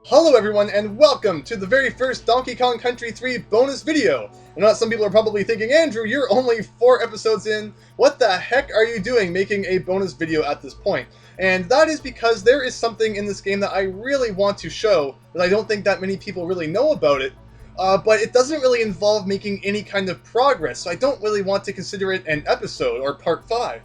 Hello everyone and welcome to the very first Donkey Kong Country 3 bonus video! I know some people are probably thinking, Andrew, you're only 4 episodes in, what the heck are you doing making a bonus video at this point? And that is because there is something in this game that I really want to show, that I don't think that many people really know about it, but it doesn't really involve making any kind of progress, so I don't really want to consider it an episode or part 5.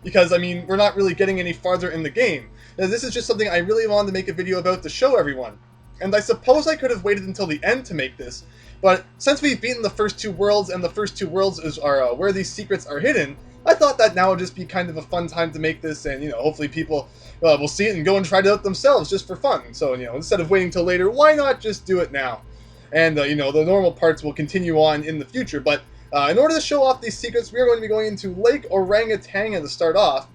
Because, I mean, we're not really getting any farther in the game. Now, this is just something I really wanted to make a video about to show everyone. And I suppose I could have waited until the end to make this, but since we've beaten the first 2 worlds, and the first 2 worlds are where these secrets are hidden, I thought that now would just be kind of a fun time to make this, and, hopefully people will see it and go and try it out themselves just for fun. So, instead of waiting till later, why not just do it now? And, the normal parts will continue on in the future, but in order to show off these secrets, we are going to be going into Lake Orangutanga to start off,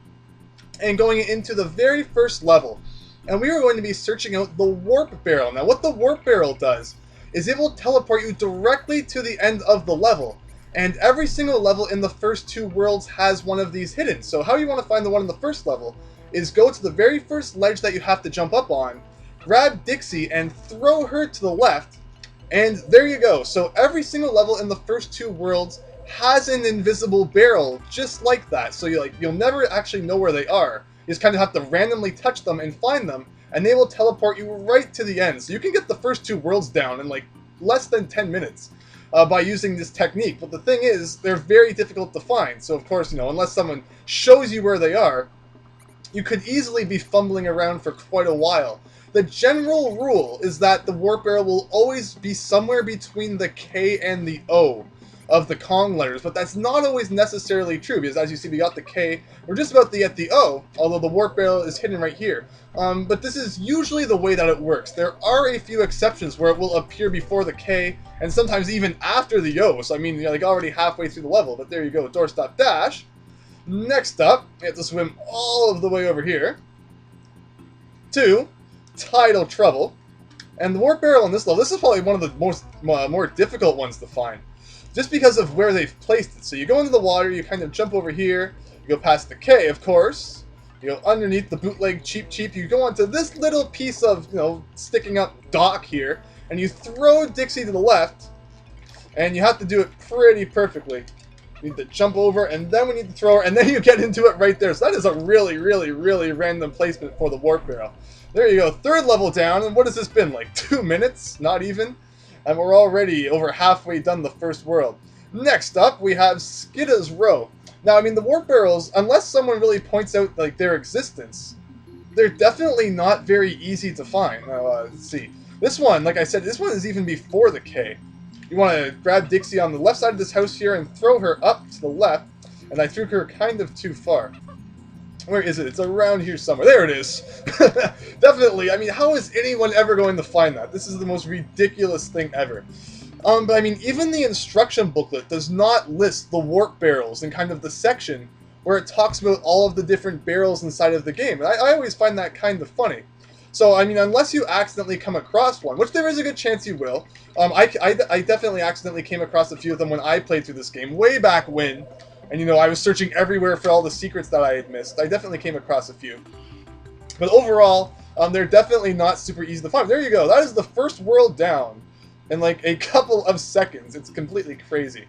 and going into the very first level. And we are going to be searching out the Warp Barrel. Now, what the Warp Barrel does is it will teleport you directly to the end of the level. And every single level in the first 2 worlds has one of these hidden. So how you want to find the one in the first level is go to the very first ledge that you have to jump up on, grab Dixie and throw her to the left, and there you go. So every single level in the first 2 worlds has an invisible barrel just like that. So you'll never actually know where they are. You just kind of have to randomly touch them and find them, and they will teleport you right to the end. So you can get the first 2 worlds down in like less than 10 minutes by using this technique. But the thing is, they're very difficult to find. So of course, unless someone shows you where they are, you could easily be fumbling around for quite a while. The general rule is that the Warp Barrel will always be somewhere between the K and the O of the Kong letters, but that's not always necessarily true, because as you see, we got the K, we're just about to get the O, although the Warp Barrel is hidden right here. But this is usually the way that it works. There are a few exceptions where it will appear before the K, and sometimes even after the O, so I mean, like already halfway through the level, but there you go, doorstop dash. Next up, we have to swim all of the way over here to Tidal Trouble. And the Warp Barrel in this level, this is probably one of the most more difficult ones to find, just because of where they've placed it. So you go into the water, you kind of jump over here, you go past the K, of course, you go underneath the bootleg cheap, you go onto this little piece of, sticking up dock here, and you throw Dixie to the left, and you have to do it pretty perfectly. You need to jump over, and then we need to throw her, and then you get into it right there. So that is a really, really, really random placement for the Warp Barrel. There you go, 3rd level down, and what has this been, like 2 minutes? Not even? And we're already over halfway done the first world. Next up, we have Skidda's Row. Now, I mean, the Warp Barrels, unless someone really points out, like, their existence, they're definitely not very easy to find. Now, let's see. This one, like I said, this one is even before the K. You want to grab Dixie on the left side of this house here and throw her up to the left. And I threw her kind of too far. Where is it? It's around here somewhere. There it is. Definitely. I mean, how is anyone ever going to find that? This is the most ridiculous thing ever. But I mean, even the instruction booklet does not list the Warp Barrels in kind of the section where it talks about all of the different barrels inside of the game. And I always find that kind of funny. So, I mean, unless you accidentally come across one, which there is a good chance you will. I definitely accidentally came across a few of them when I played through this game way back when. And, I was searching everywhere for all the secrets that I had missed. I definitely came across a few. But overall, they're definitely not super easy to find. There you go. That is the first world down in like a couple of seconds. It's completely crazy.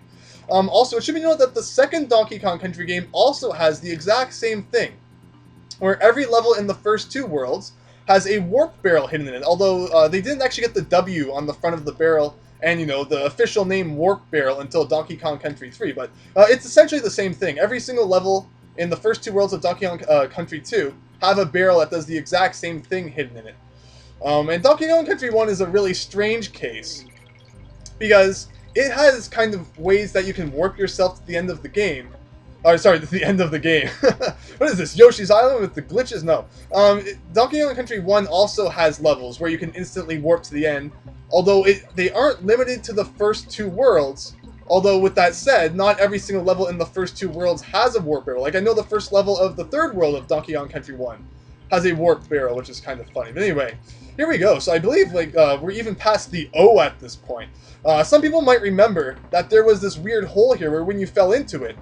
Also, it should be noted that the second Donkey Kong Country game also has the exact same thing, where every level in the first 2 worlds has a Warp Barrel hidden in it, although they didn't actually get the W on the front of the barrel and, the official name Warp Barrel until Donkey Kong Country 3, but it's essentially the same thing. Every single level in the first 2 worlds of Donkey Kong Country 2 have a barrel that does the exact same thing hidden in it. And Donkey Kong Country 1 is a really strange case, because it has kind of ways that you can warp yourself to the end of the game. Sorry, to the end of the game. What is this, Yoshi's Island with the glitches? No. Donkey Kong Country 1 also has levels where you can instantly warp to the end, although they aren't limited to the first 2 worlds. Although, with that said, not every single level in the first 2 worlds has a Warp Barrel. Like, I know the first level of the 3rd world of Donkey Kong Country 1 has a Warp Barrel, which is kind of funny. But anyway, here we go. So I believe, like, we're even past the O at this point. Some people might remember that there was this weird hole here where when you fell into it,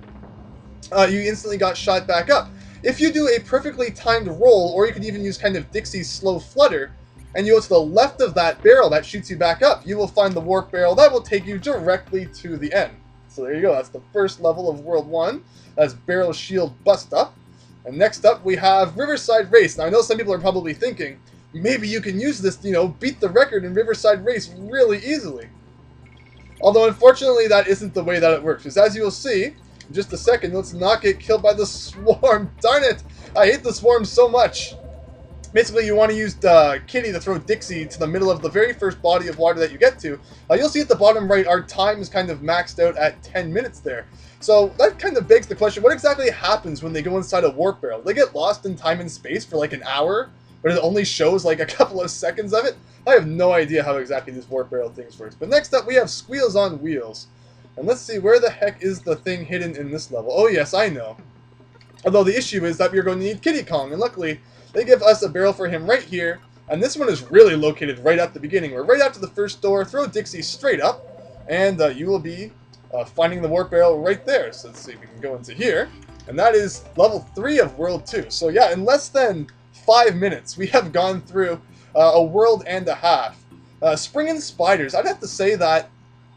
you instantly got shot back up. If you do a perfectly timed roll, or you could even use kind of Dixie's slow flutter, and you go to the left of that barrel that shoots you back up, you will find the warp barrel that will take you directly to the end. So there you go, that's the first level of World 1. That's Barrel Shield Bust Up. And next up we have Riverside Race. Now I know some people are probably thinking, maybe you can use this, beat the record in Riverside Race really easily. Although unfortunately that isn't the way that it works, because as you will see in just a second, let's not get killed by the swarm. Darn it! I hate the swarm so much. Basically, you want to use Kiddy to throw Dixie to the middle of the very first body of water that you get to. You'll see at the bottom right, our time is kind of maxed out at 10 minutes there. So that kind of begs the question, what exactly happens when they go inside a warp barrel? They get lost in time and space for like an hour, but it only shows like a couple of seconds of it? I have no idea how exactly these warp barrel things works. But next up, we have Squeals on Wheels. And let's see, where the heck is the thing hidden in this level? Oh yes, I know. Although the issue is that we're going to need Kiddy Kong, and luckily, they give us a barrel for him right here, and this one is really located right at the beginning, where right after the first door, throw Dixie straight up, and you will be finding the warp barrel right there. So let's see if we can go into here, and that is level 3 of World 2. So yeah, in less than 5 minutes, we have gone through a world and a half. Spring and Spiders, I'd have to say that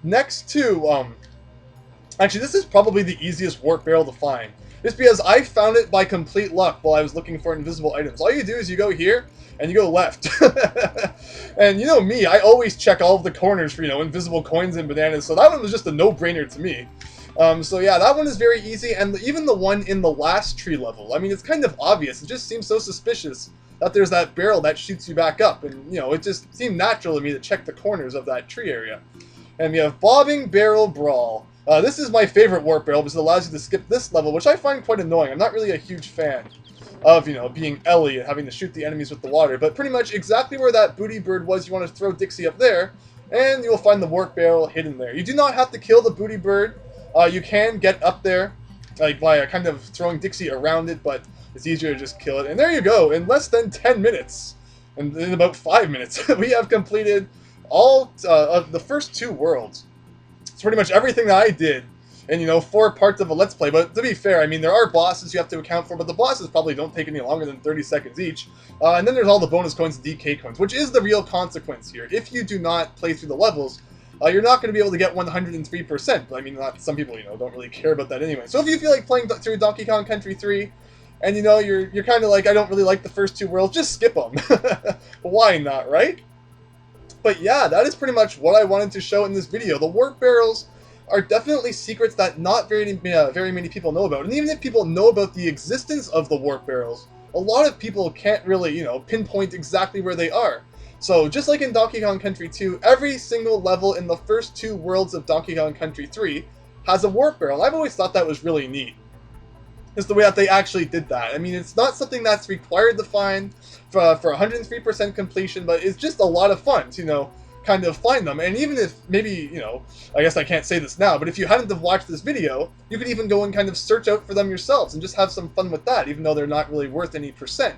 next to, actually this is probably the easiest warp barrel to find. Just because I found it by complete luck while I was looking for invisible items. All you do is you go here, and you go left. And you know me, I always check all of the corners for, invisible coins and bananas, so that one was just a no-brainer to me. So yeah, that one is very easy, and even the one in the last tree level, I mean, it's kind of obvious. It just seems so suspicious that there's that barrel that shoots you back up, and, it just seemed natural to me to check the corners of that tree area. And we have Bobbing Barrel Brawl. This is my favorite warp barrel because it allows you to skip this level, which I find quite annoying. I'm not really a huge fan of, being Ellie and having to shoot the enemies with the water. But pretty much exactly where that booty bird was, you want to throw Dixie up there, and you'll find the warp barrel hidden there. You do not have to kill the booty bird. You can get up there, like by kind of throwing Dixie around it, but it's easier to just kill it. And there you go, in less than 10 minutes, and in about 5 minutes, we have completed all of the first 2 worlds. It's pretty much everything that I did in, 4 parts of a Let's Play. But to be fair, I mean, there are bosses you have to account for, but the bosses probably don't take any longer than 30 seconds each. And then there's all the bonus coins and DK coins, which is the real consequence here. If you do not play through the levels, you're not going to be able to get 103%. But I mean, some people, don't really care about that anyway. So if you feel like playing through Donkey Kong Country 3, and you're kind of like, I don't really like the first 2 worlds, just skip them. Why not, right? But yeah, that is pretty much what I wanted to show in this video. The warp barrels are definitely secrets that not very many people know about. And even if people know about the existence of the warp barrels, a lot of people can't really, pinpoint exactly where they are. So just like in Donkey Kong Country 2, every single level in the first 2 worlds of Donkey Kong Country 3 has a warp barrel. I've always thought that was really neat. Is the way that they actually did that. I mean, it's not something that's required to find for 103% completion, but it's just a lot of fun to, kind of find them. And even if maybe, I guess I can't say this now, but if you hadn't have watched this video, you could even go and kind of search out for them yourselves and just have some fun with that, even though they're not really worth any percent.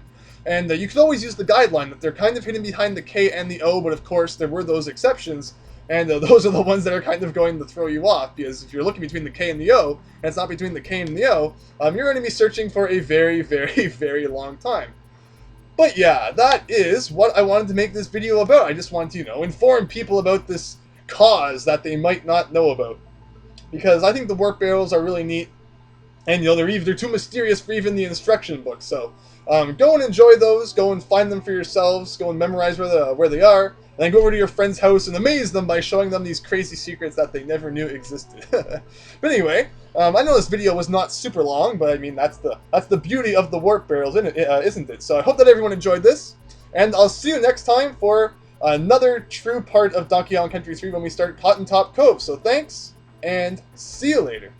And you could always use the guideline that they're kind of hidden behind the K and the O, but of course there were those exceptions. And those are the ones that are kind of going to throw you off, because if you're looking between the K and the O, and it's not between the K and the O, you're going to be searching for a very, very, very long time. But yeah, that is what I wanted to make this video about. I just wanted to, inform people about this cause that they might not know about. Because I think the warp barrels are really neat, and they're too mysterious for even the instruction book. So go and enjoy those, go and find them for yourselves, go and memorize where they are. And then go over to your friend's house and amaze them by showing them these crazy secrets that they never knew existed. But anyway, I know this video was not super long, but I mean, that's the beauty of the warp barrels, isn't it? So I hope that everyone enjoyed this, and I'll see you next time for another true part of Donkey Kong Country 3 when we start Cotton Top Cove. So thanks, and see you later.